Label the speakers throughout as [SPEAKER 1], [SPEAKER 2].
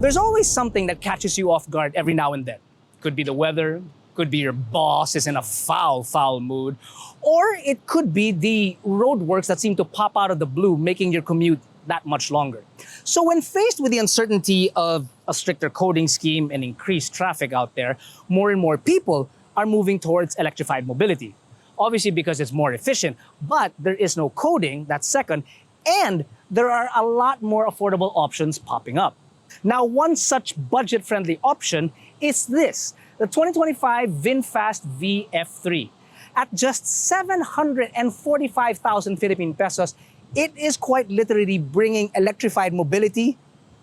[SPEAKER 1] There's always something that catches you off guard every now and then. Could be the weather, could be your boss is in a foul mood, or it could be the roadworks that seem to pop out of the blue, making your commute that much longer. So when faced with the uncertainty of a stricter coding scheme and increased traffic out there, more and more people are moving towards electrified mobility. Obviously because it's more efficient, but there is no coding, that's second, and there are a lot more affordable options popping up. Now, one such budget-friendly option is this, the 2025 Vinfast VF3. At just 745,000 Philippine pesos, it is quite literally bringing electrified mobility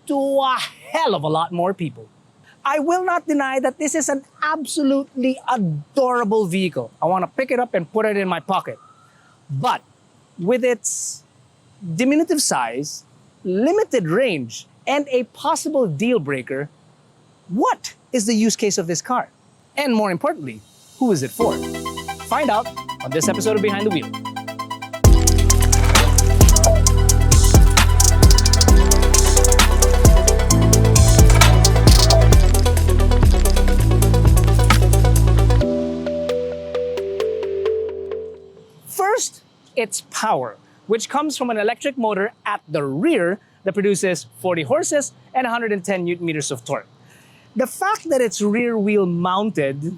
[SPEAKER 1] to a hell of a lot more people. I will not deny that this is an absolutely adorable vehicle. I want to pick it up and put it in my pocket. But with its diminutive size, limited range, and a possible deal breaker, what is the use case of this car? And more importantly, who is it for? Find out on this episode of Behind the Wheel. First, its power, which comes from an electric motor at the rear that produces 40 horses and 110 Newton meters of torque. The fact that it's rear wheel mounted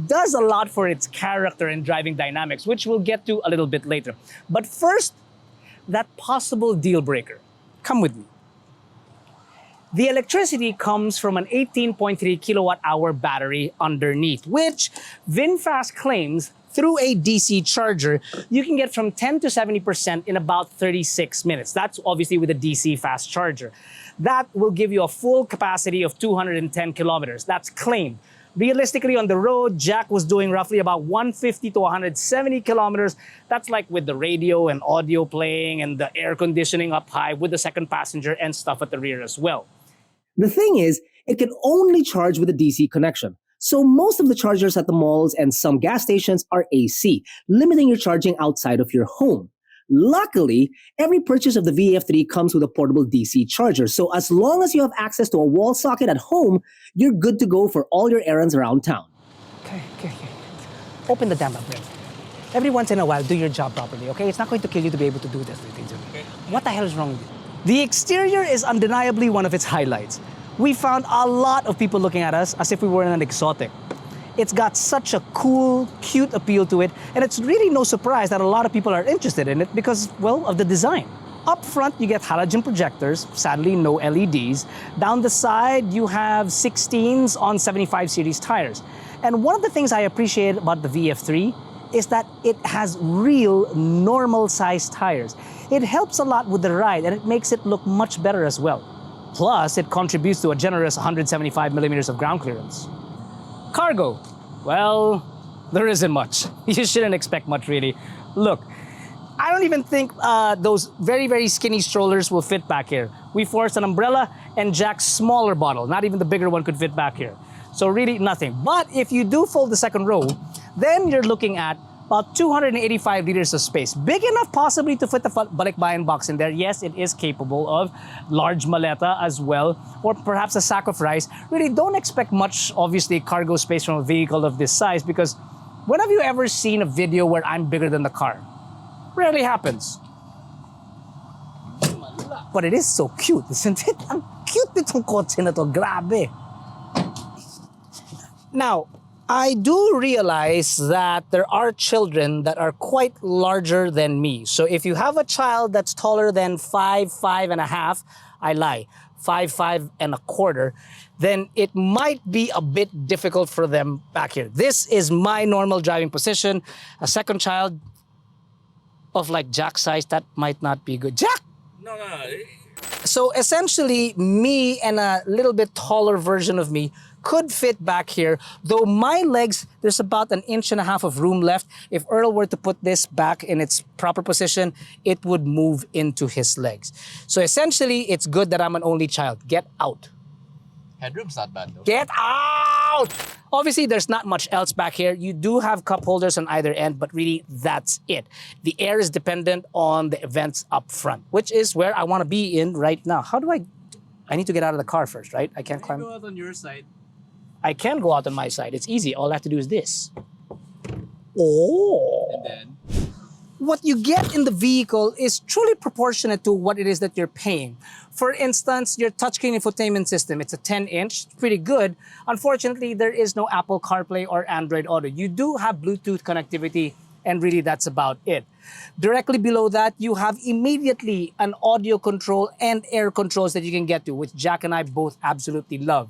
[SPEAKER 1] does a lot for its character and driving dynamics, which we'll get to a little bit later. But first, that possible deal breaker. Come with me. The electricity comes from an 18.3 kilowatt hour battery underneath, which Vinfast claims through a DC charger, you can get from 10 to 70% in about 36 minutes. That's obviously with a DC fast charger. That will give you a full capacity of 210 kilometers. That's claimed. Realistically, on the road, Jack was doing roughly about 150 to 170 kilometers. That's like with the radio and audio playing and the air conditioning up high with the second passenger and stuff at the rear as well. The thing is, it can only charge with a DC connection. So most of the chargers at the malls and some gas stations are AC, limiting your charging outside of your home. Luckily, every purchase of the VF3 comes with a portable DC charger. So as long as you have access to a wall socket at home, you're good to go for all your errands around town. Okay. Open the damn umbrella. Every once in a while, do your job properly, okay? It's not going to kill you to be able to do this. Okay. What the hell is wrong with you? The exterior is undeniably one of its highlights. We found a lot of people looking at us as if we were in an exotic. It's got such a cool, cute appeal to it, and it's really no surprise that a lot of people are interested in it because, well, of the design. Up front, you get halogen projectors, sadly no LEDs. Down the side, you have 16s on 75 series tires. And one of the things I appreciate about the VF3 is that it has real normal-sized tires. It helps a lot with the ride, and it makes it look much better as well. Plus, it contributes to a generous 175 millimeters of ground clearance. Cargo. Well, there isn't much. You shouldn't expect much, really. Look, I don't even think those very, very skinny strollers will fit back here. We forced an umbrella and Jack's smaller bottle. Not even the bigger one could fit back here. So really nothing. But if you do fold the second row, then you're looking at about 285 liters of space. Big enough possibly to fit the balikbayan box in there. Yes, it is capable of large maleta as well, or perhaps a sack of rice. Really don't expect much, obviously, cargo space from a vehicle of this size because when have you ever seen a video where I'm bigger than the car? Rarely happens. But it is so cute, isn't it? Ang cute nitong kotse na to, grabe. Now, I do realize that there are children that are quite larger than me. So if you have a child that's taller than 5'5.5", I lie, 5'5.25", then it might be a bit difficult for them back here. This is my normal driving position. A second child of like Jack's size, that might not be good. Jack!
[SPEAKER 2] No.
[SPEAKER 1] So essentially, me and a little bit taller version of me could fit back here, though my legs, there's about 1.5 inches of room left. If Earl were to put this back in its proper position, it would move into his legs. So essentially, it's good that I'm an only child. Get out.
[SPEAKER 2] Headroom's not bad though.
[SPEAKER 1] Get out! Obviously, there's not much else back here. You do have cup holders on either end, but really, that's it. The air is dependent on the vents up front, which is where I want to be in right now. How do I... I need to get out of the car first, right? I can't
[SPEAKER 2] You
[SPEAKER 1] climb.
[SPEAKER 2] go out on your side.
[SPEAKER 1] I can go out on my side. It's easy. All I have to do is this. Oh.
[SPEAKER 2] And then,
[SPEAKER 1] What you get in the vehicle is truly proportionate to what it is that you're paying. For instance, your touchscreen infotainment system, it's a 10-inch, pretty good. Unfortunately, there is no Apple CarPlay or Android Auto. You do have Bluetooth connectivity, and really that's about it. Directly below that, you have immediately an audio control and air controls that you can get to, which Jack and I both absolutely love.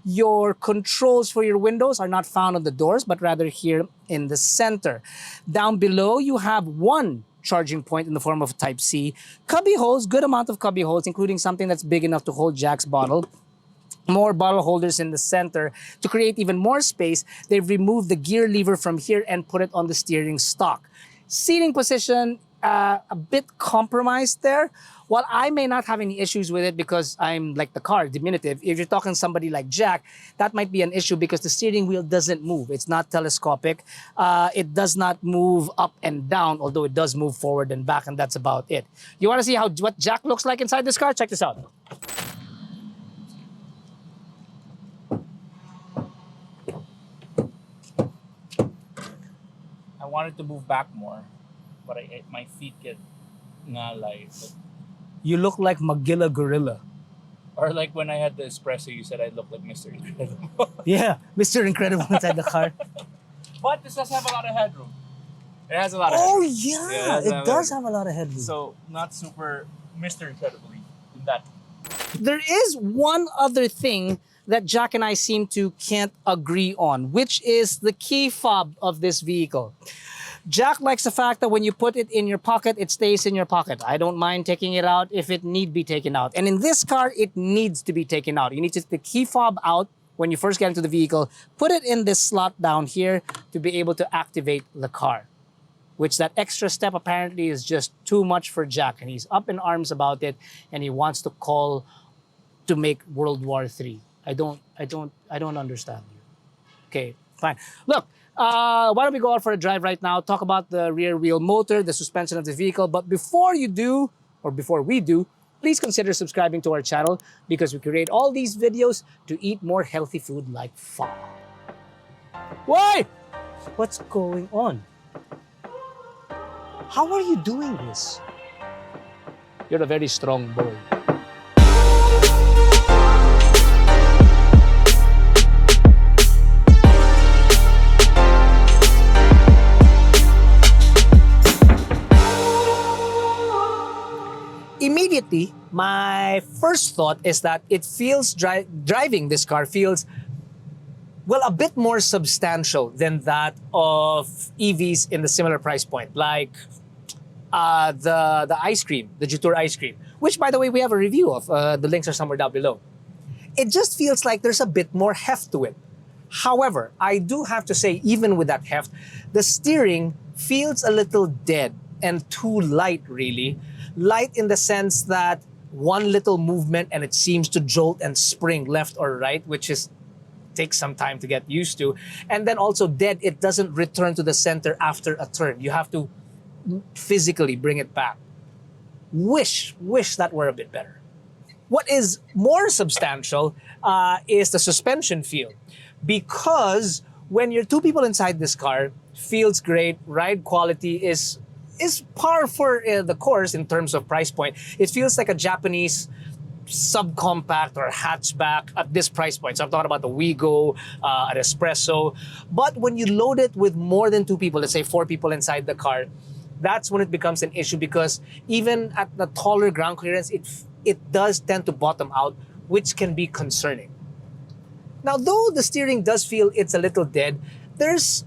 [SPEAKER 1] Your controls for your windows are not found on the doors, but rather here in the center. Down below, you have one charging point in the form of Type-C. Cubby holes, good amount of cubby holes, including something that's big enough to hold Jack's bottle. More bottle holders in the center. To create even more space, they've removed the gear lever from here and put it on the steering stock. Seating position, a bit compromised there. While I may not have any issues with it because I'm like the car, diminutive, if you're talking somebody like Jack, that might be an issue because the steering wheel doesn't move. It's not telescopic. It does not move up and down, although it does move forward and back, and that's about it. You want to see what Jack looks like inside this car? Check this out.
[SPEAKER 3] I wanted to move back more, but my feet get ngalay.
[SPEAKER 1] You look like Magilla Gorilla.
[SPEAKER 3] Or like when I had the espresso, you said I look like Mr. Incredible.
[SPEAKER 1] Yeah, Mr. Incredible inside the car.
[SPEAKER 3] But this does have a lot of headroom. It has a lot of
[SPEAKER 1] Oh
[SPEAKER 3] headroom.
[SPEAKER 1] yeah,
[SPEAKER 3] Yeah,
[SPEAKER 1] it does have a lot of headroom.
[SPEAKER 3] So not super Mr. Incredibly in that.
[SPEAKER 1] There is one other thing that Jack and I seem to can't agree on, which is the key fob of this vehicle. Jack likes the fact that when you put it in your pocket, it stays in your pocket. I don't mind taking it out if it need be taken out. And in this car, it needs to be taken out. You need to take the key fob out when you first get into the vehicle, put it in this slot down here to be able to activate the car. Which that extra step apparently is just too much for Jack, and he's up in arms about it, and he wants to call to make World War III. I don't understand you. Okay, fine. Look, why don't we go out for a drive right now, talk about the rear wheel motor, the suspension of the vehicle, but before we do, please consider subscribing to our channel because we create all these videos to eat more healthy food like pho. Why? What's going on? How are you doing this? You're a very strong boy. Immediately, my first thought is that it feels driving this car feels, well, a bit more substantial than that of EVs in the similar price point, like the ice cream, the Jutur ice cream, which, by the way, we have a review of. The links are somewhere down below. It just feels like there's a bit more heft to it. However, I do have to say, even with that heft, the steering feels a little dead and too light, really. Light in the sense that one little movement and it seems to jolt and spring left or right, which takes some time to get used to. And then also dead, it doesn't return to the center after a turn. You have to physically bring it back. Wish that were a bit better. What is more substantial is the suspension feel. Because when you're two people inside this car, feels great, ride quality is par for the course in terms of price point. It feels like a Japanese subcompact or hatchback at this price point. So I'm talking about the Wigo, an Espresso. But when you load it with more than two people, let's say 4 people inside the car, that's when it becomes an issue because even at the taller ground clearance, it does tend to bottom out, which can be concerning. Now, though the steering does feel it's a little dead, there's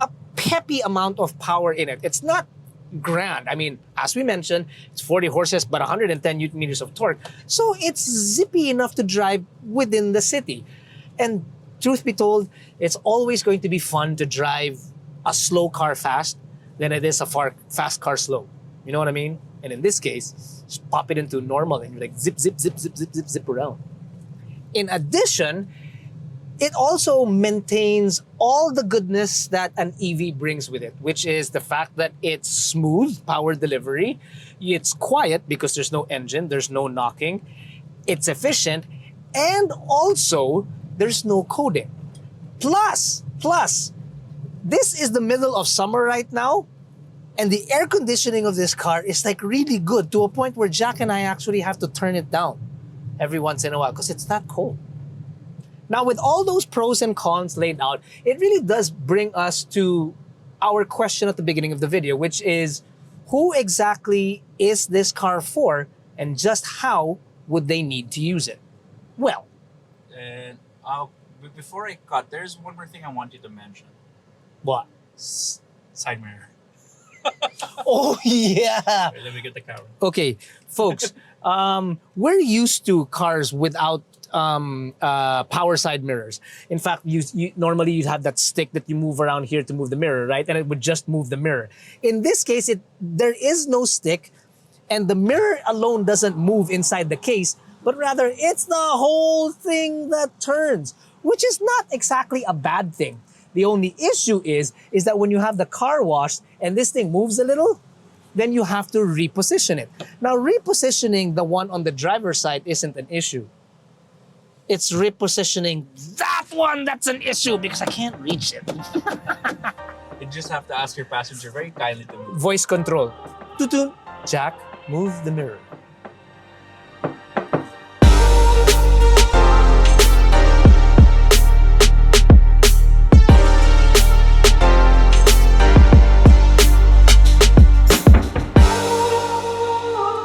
[SPEAKER 1] a peppy amount of power in it. It's not grand. I mean, as we mentioned, it's 40 horses, but 110 Newton meters of torque. So it's zippy enough to drive within the city. And truth be told, it's always going to be fun to drive a slow car fast than it is a fast car slow. You know what I mean? And in this case, just pop it into normal and you're like zip, zip, zip, zip, zip, zip, zip around. In addition, it also maintains all the goodness that an EV brings with it, which is the fact that it's smooth power delivery, it's quiet because there's no engine, there's no knocking, it's efficient, and also there's no coding. Plus, this is the middle of summer right now, and the air conditioning of this car is like really good to a point where Jack and I actually have to turn it down every once in a while because it's that cold. Now, with all those pros and cons laid out, it really does bring us to our question at the beginning of the video, which is, who exactly is this car for, and just how would they need to use it? Well,
[SPEAKER 3] And before I cut, there's one more thing I want you to mention.
[SPEAKER 1] what?
[SPEAKER 3] Side mirror.
[SPEAKER 1] Oh, yeah.
[SPEAKER 3] Wait, let me get the camera.
[SPEAKER 1] Okay, folks, we're used to cars without power side mirrors. In fact, normally you'd have that stick that you move around here to move the mirror, right? And it would just move the mirror. In this case, there is no stick, and the mirror alone doesn't move inside the case, but rather it's the whole thing that turns, which is not exactly a bad thing. The only issue is that when you have the car washed and this thing moves a little, then you have to reposition it. Now, repositioning the one on the driver's side isn't an issue. It's repositioning that one that's an issue because I can't reach it.
[SPEAKER 3] You just have to ask your passenger very kindly to move.
[SPEAKER 1] Voice control. Tutun. Jack, move the mirror.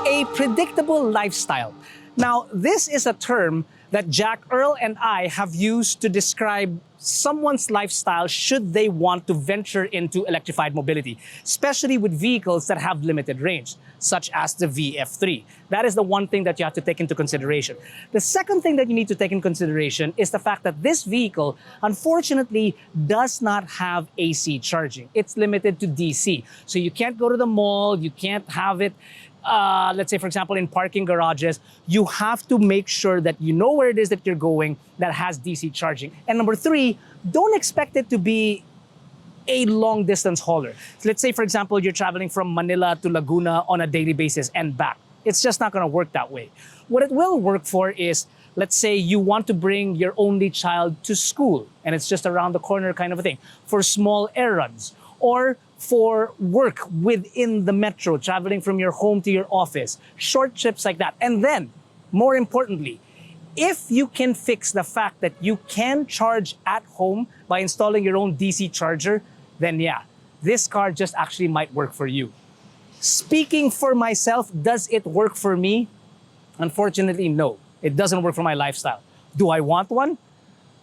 [SPEAKER 1] A predictable lifestyle. Now, this is a term that Jack, Earl, and I have used to describe someone's lifestyle should they want to venture into electrified mobility, especially with vehicles that have limited range, such as the VF3. That is the one thing that you have to take into consideration. The second thing that you need to take into consideration is the fact that this vehicle, unfortunately, does not have AC charging. It's limited to DC. So you can't go to the mall, you can't have it let's say, for example, in parking garages. You have to make sure that you know where it is that you're going that has DC charging. And number three, don't expect it to be a long distance hauler. So let's say, for example, you're traveling from Manila to Laguna on a daily basis and back. It's just not going to work that way. What it will work for is, let's say you want to bring your only child to school and it's just around the corner kind of a thing, for small errands, or for work within the metro, traveling from your home to your office, short trips like that. And then, more importantly, if you can fix the fact that you can charge at home by installing your own DC charger, then yeah, this car just actually might work for you. Speaking for myself, does it work for me? Unfortunately, no. It doesn't work for my lifestyle. Do I want one?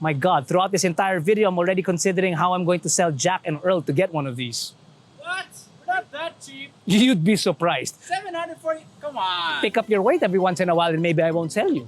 [SPEAKER 1] My God, throughout this entire video, I'm already considering how I'm going to sell Jack and Earl to get one of these.
[SPEAKER 3] What? We're not that cheap.
[SPEAKER 1] You'd be surprised.
[SPEAKER 3] 740. Come on.
[SPEAKER 1] Pick up your weight every once in a while and maybe I won't sell you.